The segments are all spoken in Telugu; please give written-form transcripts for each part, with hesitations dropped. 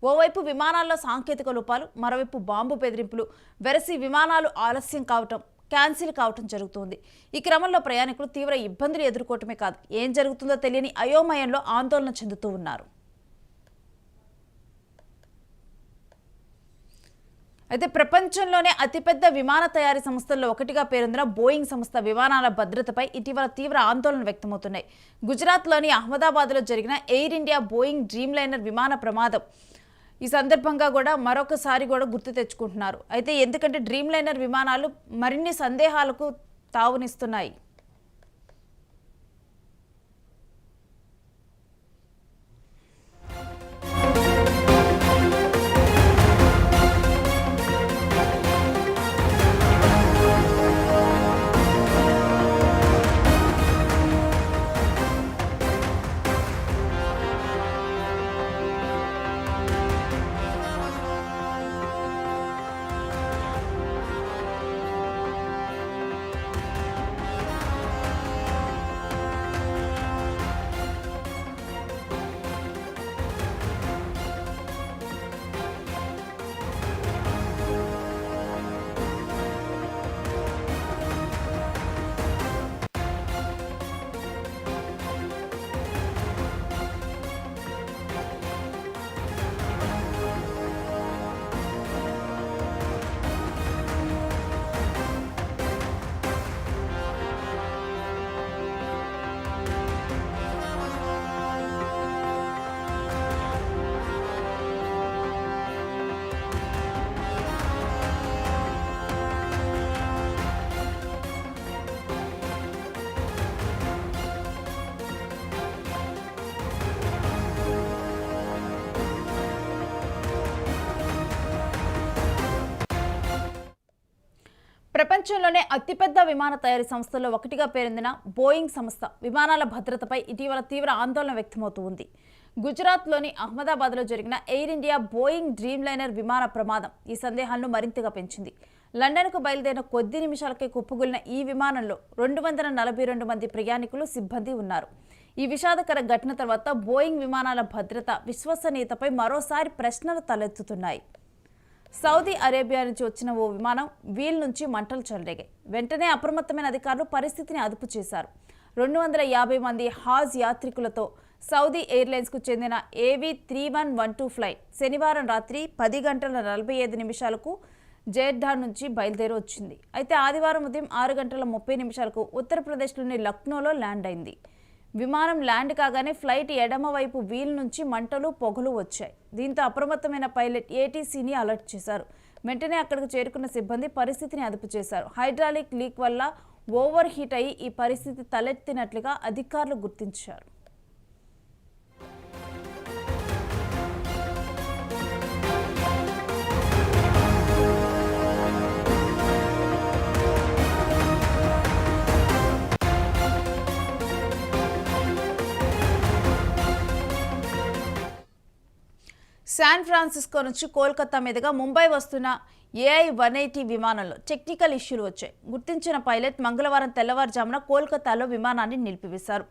ఓవైపు విమానాల్లో సాంకేతిక లోపాలు, మరోవైపు బాంబు బెదిరింపులు వెరసి విమానాలు ఆలస్యం కావటం, క్యాన్సిల్ కావటం జరుగుతుంది. ఈ క్రమంలో ప్రయాణికులు తీవ్ర ఇబ్బందులు ఎదుర్కోవటమే కాదు, ఏం జరుగుతుందో తెలియని అయోమయంలో ఆందోళన చెందుతూ ఉన్నారు. అయితే ప్రపంచంలోనే అతిపెద్ద విమాన తయారీ సంస్థల్లో ఒకటిగా పేరొందిన బోయింగ్ సంస్థ విమానాల భద్రతపై ఇటీవల తీవ్ర ఆందోళన వ్యక్తమవుతున్నాయి. గుజరాత్లోని అహ్మదాబాద్లో జరిగిన ఎయిర్ ఇండియా బోయింగ్ డ్రీమ్లైనర్ విమాన ప్రమాదం ఈ సందర్భంగా కూడా మరొకసారి కూడా గుర్తు తెచ్చుకుంటున్నారు. అయితే ఎందుకంటే డ్రీమ్లైనర్ విమానాలు మరిన్ని సందేహాలకు తావునిస్తున్నాయి. ప్రపంచంలోనే అతిపెద్ద విమాన తయారీ సంస్థల్లో ఒకటిగా పేరొందిన బోయింగ్ సంస్థ విమానాల భద్రతపై ఇటీవల తీవ్ర ఆందోళన వ్యక్తమవుతూ ఉంది. గుజరాత్లోని అహ్మదాబాద్లో జరిగిన ఎయిర్ ఇండియా బోయింగ్ డ్రీమ్లైనర్ విమాన ప్రమాదం ఈ సందేహాలను మరింతగా పెంచింది. లండన్కు బయలుదేరిన కొద్ది నిమిషాలకే కుప్పకూలిన ఈ విమానంలో 242 మంది ప్రయాణికులు, సిబ్బంది ఉన్నారు. ఈ విషాదకర ఘటన తర్వాత బోయింగ్ విమానాల భద్రత, విశ్వసనీయతపై మరోసారి ప్రశ్నలు తలెత్తుతున్నాయి. సౌదీ అరేబియా నుంచి వచ్చిన ఓ విమానం వీల్ నుంచి మంటలు చెలరేగాయి. వెంటనే అప్రమత్తమైన అధికారులు పరిస్థితిని అదుపు చేశారు. 250 మంది హాజ్ యాత్రికులతో సౌదీ ఎయిర్లైన్స్కు చెందిన AV3112 ఫ్లైట్ శనివారం రాత్రి 10:45 జెడ్డా నుంచి బయలుదేరి వచ్చింది. అయితే ఆదివారం ఉదయం 6:30 ఉత్తరప్రదేశ్లోని లక్నోలో ల్యాండ్ అయింది. విమానం ల్యాండ్ కాగానే ఫ్లైట్ ఎడమ వైపు వీల్ నుంచి మంటలు, పొగలు వచ్చాయి. దీంతో అప్రమత్తమైన పైలట్ ATCని అలర్ట్ చేశారు. వెంటనే అక్కడికి చేరుకున్న సిబ్బంది పరిస్థితిని అదుపు చేశారు. హైడ్రాలిక్ లీక్ వల్ల ఓవర్ హీట్ అయి ఈ పరిస్థితి తలెత్తినట్లుగా అధికారులు గుర్తించారు. శాన్ ఫ్రాన్సిస్కో నుంచి కోల్కతా మీదుగా ముంబై వస్తున్న AI-180 విమానంలో టెక్నికల్ ఇష్యూలు వచ్చాయి. గుర్తించిన పైలట్ మంగళవారం తెల్లవారుజామున కోల్కతాలో విమానాన్ని నిలిపివేశారు.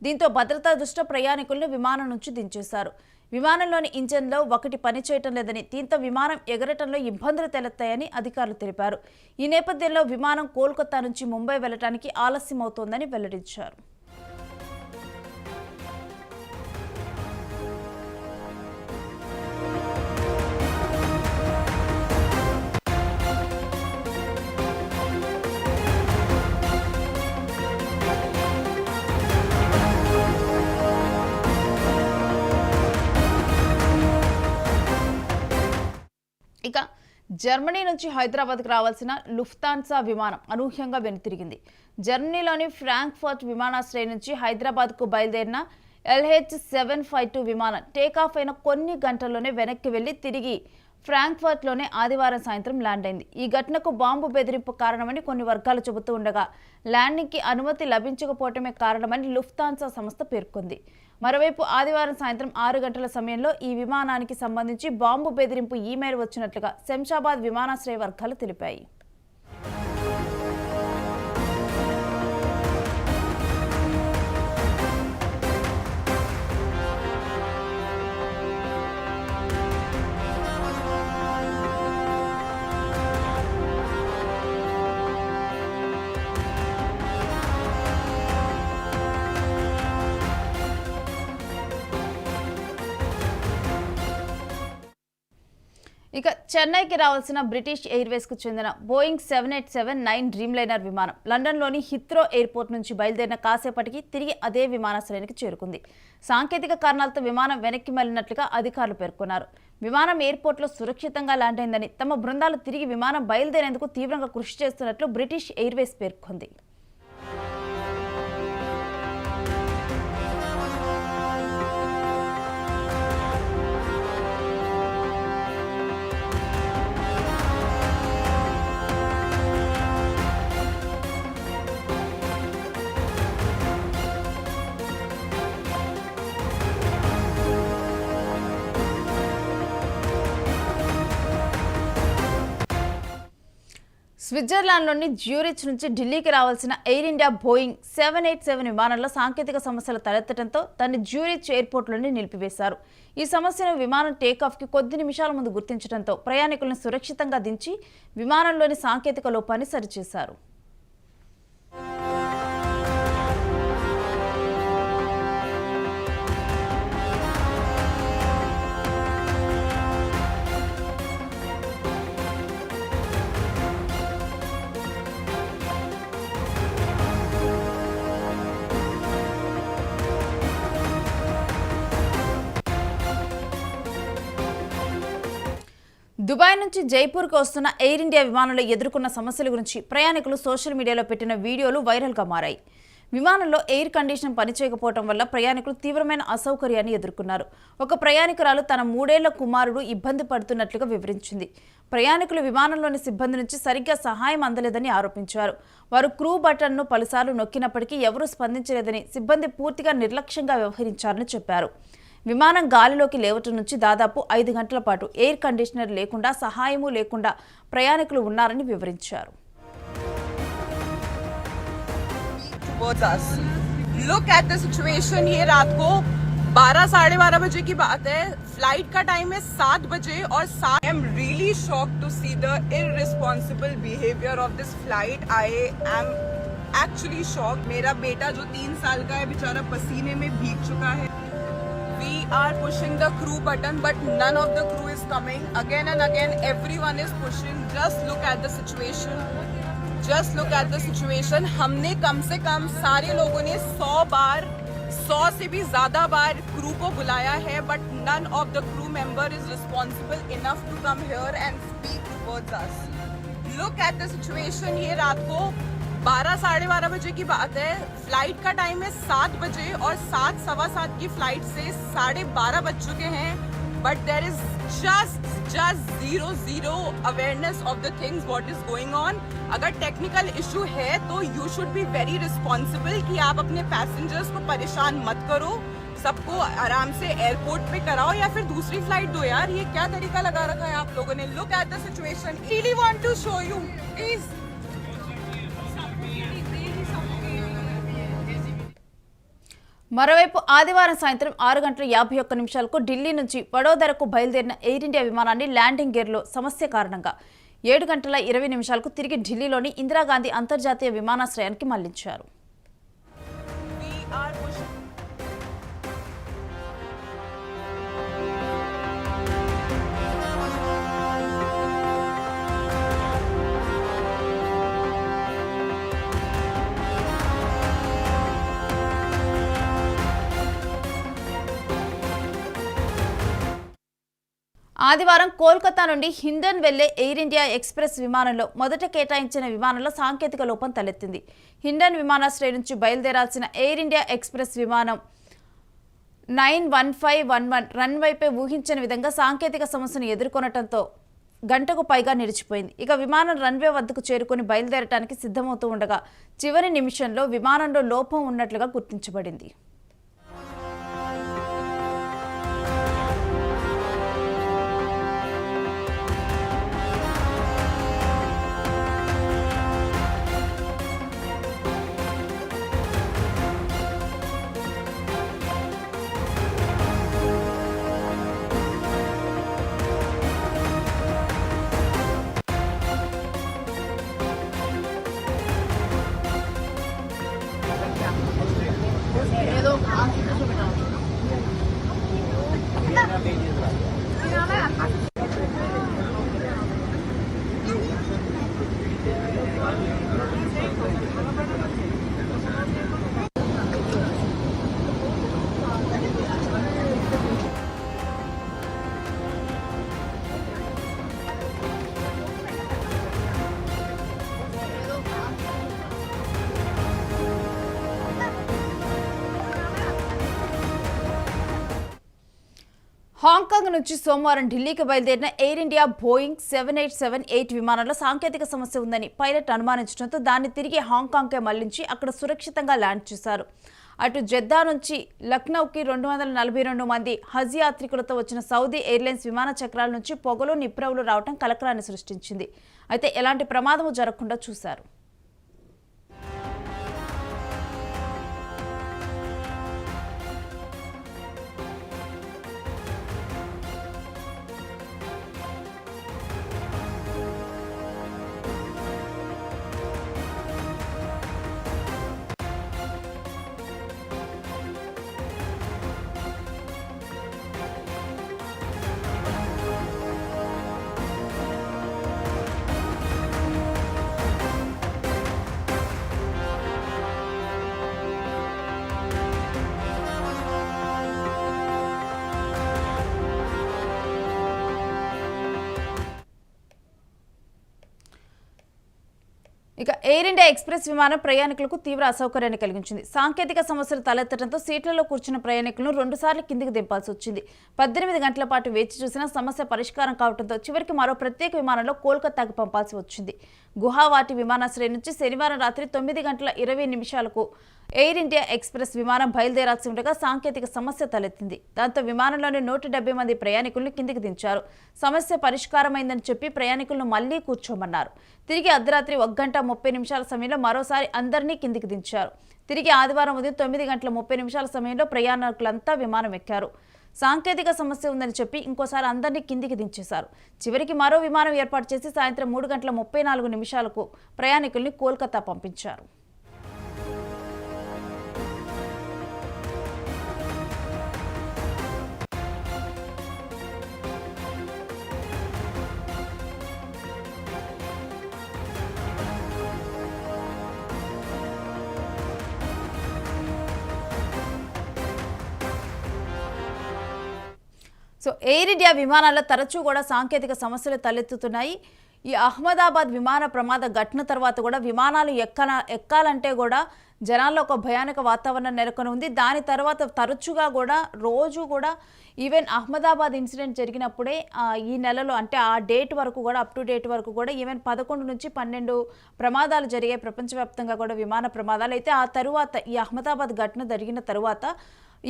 దీంతో భద్రతా దృష్ట్యా ప్రయాణికులను విమానం నుంచి దించేశారు. విమానంలోని ఇంజన్లో ఒకటి పనిచేయటం లేదని, దీంతో విమానం ఎగరటంలో ఇబ్బందులు తలెత్తాయని అధికారులు తెలిపారు. ఈ నేపథ్యంలో విమానం కోల్కతా నుంచి ముంబై వెళ్లడానికి ఆలస్యమవుతోందని వెల్లడించారు. ఇక జర్మనీ నుంచి హైదరాబాద్కు రావాల్సిన లుఫ్తాన్సా విమానం అనూహ్యంగా వెనుతిరిగింది. జర్మనీలోని ఫ్రాంక్ఫర్ట్ విమానాశ్రయం నుంచి హైదరాబాద్కు బయలుదేరిన LH752 విమానం టేకాఫ్ అయిన కొన్ని గంటల్లోనే వెనక్కి వెళ్లి తిరిగి ఫ్రాంక్ఫర్ట్లోనే ఆదివారం సాయంత్రం ల్యాండ్ అయింది. ఈ ఘటనకు బాంబు బెదిరింపు కారణమని కొన్ని వర్గాలు చెబుతూ ఉండగా, ల్యాండింగ్కి అనుమతి లభించకపోవటమే కారణమని లుఫ్తాన్సా సంస్థ పేర్కొంది. మరోవైపు ఆదివారం సాయంత్రం 6 గంటల సమయంలో ఈ విమానానికి సంబంధించి బాంబు బెదిరింపు ఈమెయిల్ వచ్చినట్లుగా శంషాబాద్ విమానాశ్రయ వర్గాలు తెలిపాయి. ఇక చెన్నైకి రావాల్సిన బ్రిటిష్ ఎయిర్వేస్కు చెందిన బోయింగ్ 787-9 డ్రీమ్లైనర్ విమానం లండన్లోని హిత్రో ఎయిర్పోర్ట్ నుంచి బయలుదేరిన కాసేపటికి తిరిగి అదే విమానాశ్రయానికి చేరుకుంది. సాంకేతిక కారణాలతో విమానం వెనక్కి మళ్లినట్లుగా అధికారులు పేర్కొన్నారు. విమానం ఎయిర్పోర్ట్లో సురక్షితంగా ల్యాండ్ అయిందని, తమ బృందాలు తిరిగి విమానం బయలుదేరేందుకు తీవ్రంగా కృషి చేస్తున్నట్లు బ్రిటిష్ ఎయిర్వేస్ పేర్కొంది. స్విట్జర్లాండ్లోని జ్యూరిచ్ నుంచి ఢిల్లీకి రావాల్సిన ఎయిర్ ఇండియా బోయింగ్ 787 విమానంలో సాంకేతిక సమస్యలు తలెత్తడంతో దాన్ని జ్యూరిచ్ ఎయిర్పోర్ట్లోనే నిలిపివేశారు. ఈ సమస్యను విమానం టేకాఫ్కి కొద్ది నిమిషాల ముందు గుర్తించడంతో ప్రయాణికులను సురక్షితంగా దించి విమానంలోని సాంకేతిక లోపాన్ని సరిచేశారు. దుబాయ్ నుంచి జైపూర్కు వస్తున్న ఎయిర్ ఇండియా విమానంలో ఎదుర్కొన్న సమస్యల గురించి ప్రయాణికులు సోషల్ మీడియాలో పెట్టిన వీడియోలు వైరల్గా మారాయి. విమానంలో ఎయిర్ కండిషన్ పనిచేయకపోవడం వల్ల ప్రయాణికులు తీవ్రమైన అసౌకర్యాన్ని ఎదుర్కొన్నారు. ఒక ప్రయాణికురాలు తన 3 ఏళ్ల కుమారుడు ఇబ్బంది పడుతున్నట్లుగా వివరించింది. ప్రయాణికులు విమానంలోని సిబ్బంది నుంచి సరిగ్గా సహాయం అందలేదని ఆరోపించారు. వారు క్రూ బటన్ను పలుసార్లు నొక్కినప్పటికీ ఎవరూ స్పందించలేదని, సిబ్బంది పూర్తిగా నిర్లక్ష్యంగా వ్యవహరించారని చెప్పారు. విమానం గాలిలోకి లేవటం నుంచి దాదాపు 5 గంటల పాటు ఎయిర్ కండిషనర్ లేకుండా, సహాయము లేకుండా ప్రయాణికులు ఉన్నారని వివరించారు. Look at the situation. ये रात को 12-12:30 बजे की बात है. फ्लाइट का टाइम है 7 बजे और I am really shocked to see the irresponsible behavior of this flight. I am actually shocked. मेरा बेटा जो 3 साल का है बेचारा पसीने में भीग चुका है. We are pushing the crew button but none of the crew is coming. Again and again everyone is pushing. Just look at the situation. Just look at the situation. हमने कम से कम सारे लोगों ने 100 से भी ज्यादा बार क्रू को बुलाया है, but none of the crew member is responsible enough to come here and speak towards us. Look at the situation. ये रात को 12-12:30 बजे की बात है. फ्लाइट का टाइम है 7 बजे और 7-7:15 की फ्लाइट से 12:30 बज चुके हैं. But there is just zero awareness of the things what is going on. अगर टेक्निकल इशू है तो you should be very responsible कि आप अपने पैसेंजर्स को परेशान मत करो. सबको आराम से एयरपोर्ट पे कराओ या फिर दूसरी फ्लाइट दो यार. ये क्या तरीका लगा रखा है आप लोगों ने. Look at the situation. Really want to show you. Please. మరోవైపు ఆదివారం సాయంత్రం 6:51 ఢిల్లీ నుంచి వడోదరకు బయలుదేరిన ఎయిర్ ఇండియా విమానాన్ని ల్యాండింగ్ గేర్లో సమస్య కారణంగా 7:20 తిరిగి ఢిల్లీలోని ఇందిరాగాంధీ అంతర్జాతీయ విమానాశ్రయానికి మళ్లించారు. ఆదివారం కోల్కతా నుండి హిండన్ వెళ్లే ఎయిర్ ఇండియా ఎక్స్ప్రెస్ విమానంలో మొదట కేటాయించిన విమానంలో సాంకేతిక లోపం తలెత్తింది. హిండన్ విమానాశ్రయం నుంచి బయలుదేరాల్సిన ఎయిర్ ఇండియా ఎక్స్ప్రెస్ విమానం 91511 రన్వేపై ఊహించని విధంగా సాంకేతిక సమస్యను ఎదుర్కొనడంతో గంటకు పైగా నిలిచిపోయింది. ఇక విమానం రన్వే వద్దకు చేరుకుని బయలుదేరడానికి సిద్ధమవుతూ ఉండగా చివరి నిమిషంలో విమానంలో లోపం ఉన్నట్లుగా గుర్తించబడింది. హాంకాంగ్ నుంచి సోమవారం ఢిల్లీకి బయలుదేరిన ఎయిర్ ఇండియా బోయింగ్ 7878 విమానంలో సాంకేతిక సమస్య ఉందని పైలట్ అనుమానించడంతో దాన్ని తిరిగి హాంకాంగ్కే మళ్లించి అక్కడ సురక్షితంగా ల్యాండ్ చేశారు. అటు జెద్దా నుంచి లక్నౌకి 242 మంది హజ్ యాత్రికులతో వచ్చిన సౌదీ ఎయిర్లైన్స్ విమాన చక్రాల నుంచి పొగలు నిప్రవులు రావడం కలకలాన్ని సృష్టించింది. అయితే ఎలాంటి ప్రమాదము జరగకుండా చూశారు. ఇక ఎయిర్ ఇండియా ఎక్స్ప్రెస్ విమానం ప్రయాణికులకు తీవ్ర అసౌకర్యాన్ని కలిగించింది. సాంకేతిక సమస్యలు తలెత్తడంతో సీట్లలో కూర్చున్న ప్రయాణికులను 2 సార్లు కిందికి దింపాల్సి వచ్చింది. 18 గంటల పాటు వేచి చూసినా సమస్య పరిష్కారం కావడంతో చివరికి మరో ప్రత్యేక విమానంలో కోల్కతాకు పంపాల్సి వచ్చింది. గువాహటి విమానాశ్రయం నుంచి శనివారం రాత్రి 9:20 ఎయిర్ ఇండియా ఎక్స్ప్రెస్ విమానం బయలుదేరాల్సి ఉండగా సాంకేతిక సమస్య తలెత్తింది. దాంతో విమానంలోని 170 మంది ప్రయాణికులను కిందికి దించారు. సమస్య పరిష్కారమైందని చెప్పి ప్రయాణికులను మళ్లీ కూర్చోమన్నారు. తిరిగి అర్ధరాత్రి 1:30 సమయంలో మరోసారి అందరినీ కిందికి దించారు. తిరిగి ఆదివారం ఉదయం 9:30 సమయంలో ప్రయాణికులంతా విమానం ఎక్కారు. సాంకేతిక సమస్య ఉందని చెప్పి ఇంకోసారి అందరినీ కిందికి దించేశారు. చివరికి మరో విమానం ఏర్పాటు చేసి సాయంత్రం 3:34 ప్రయాణికుల్ని కోల్కతా పంపించారు. సో ఎయిర్ ఇండియా విమానాల్లో తరచూ కూడా సాంకేతిక సమస్యలు తలెత్తుతున్నాయి. ఈ అహ్మదాబాద్ విమాన ప్రమాద ఘటన తర్వాత కూడా విమానాలు ఎక్కాలంటే కూడా జనాల్లో ఒక భయానక వాతావరణం నెలకొని ఉంది. దాని తర్వాత తరచుగా కూడా రోజు కూడా ఈవెన్ అహ్మదాబాద్ ఇన్సిడెంట్ జరిగినప్పుడే ఈ నెలలో అంటే ఆ డేట్ వరకు కూడా అప్ టు డేట్ వరకు కూడా ఈవెన్ 11 నుంచి 12 ప్రమాదాలు జరిగాయి ప్రపంచవ్యాప్తంగా కూడా విమాన ప్రమాదాలు. అయితే ఆ తరువాత ఈ అహ్మదాబాద్ ఘటన జరిగిన తరువాత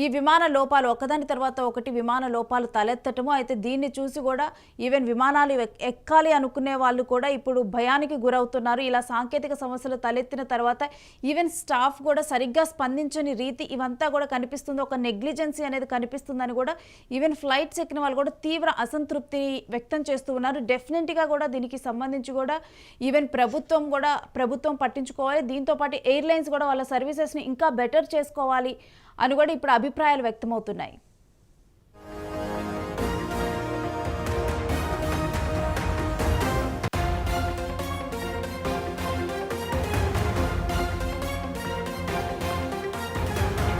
ఈ విమాన లోపాలు ఒకదాని తర్వాత ఒకటి విమాన లోపాలు తలెత్తటము. అయితే దీన్ని చూసి కూడా ఈవెన్ విమానాలు ఎక్కాలి అనుకునే వాళ్ళు కూడా ఇప్పుడు భయానికి గురవుతున్నారు. ఇలా సాంకేతిక సమస్యలు తలెత్తిన తర్వాత ఈవెన్ స్టాఫ్ కూడా సరిగ్గా స్పందించని రీతి ఇవంతా కూడా కనిపిస్తుంది. ఒక నెగ్లిజెన్సీ అనేది కనిపిస్తుందని కూడా ఈవెన్ ఫ్లైట్స్ ఎక్కిన వాళ్ళు కూడా తీవ్ర అసంతృప్తి వ్యక్తం చేస్తూ ఉన్నారు. డెఫినెట్గా కూడా దీనికి సంబంధించి కూడా ఈవెన్ ప్రభుత్వం పట్టించుకోవాలి. దీంతోపాటు ఎయిర్లైన్స్ కూడా వాళ్ళ సర్వీసెస్ని ఇంకా బెటర్ చేసుకోవాలి అని కూడా ఇప్పుడు అభిప్రాయాలు వ్యక్తమవుతున్నాయి.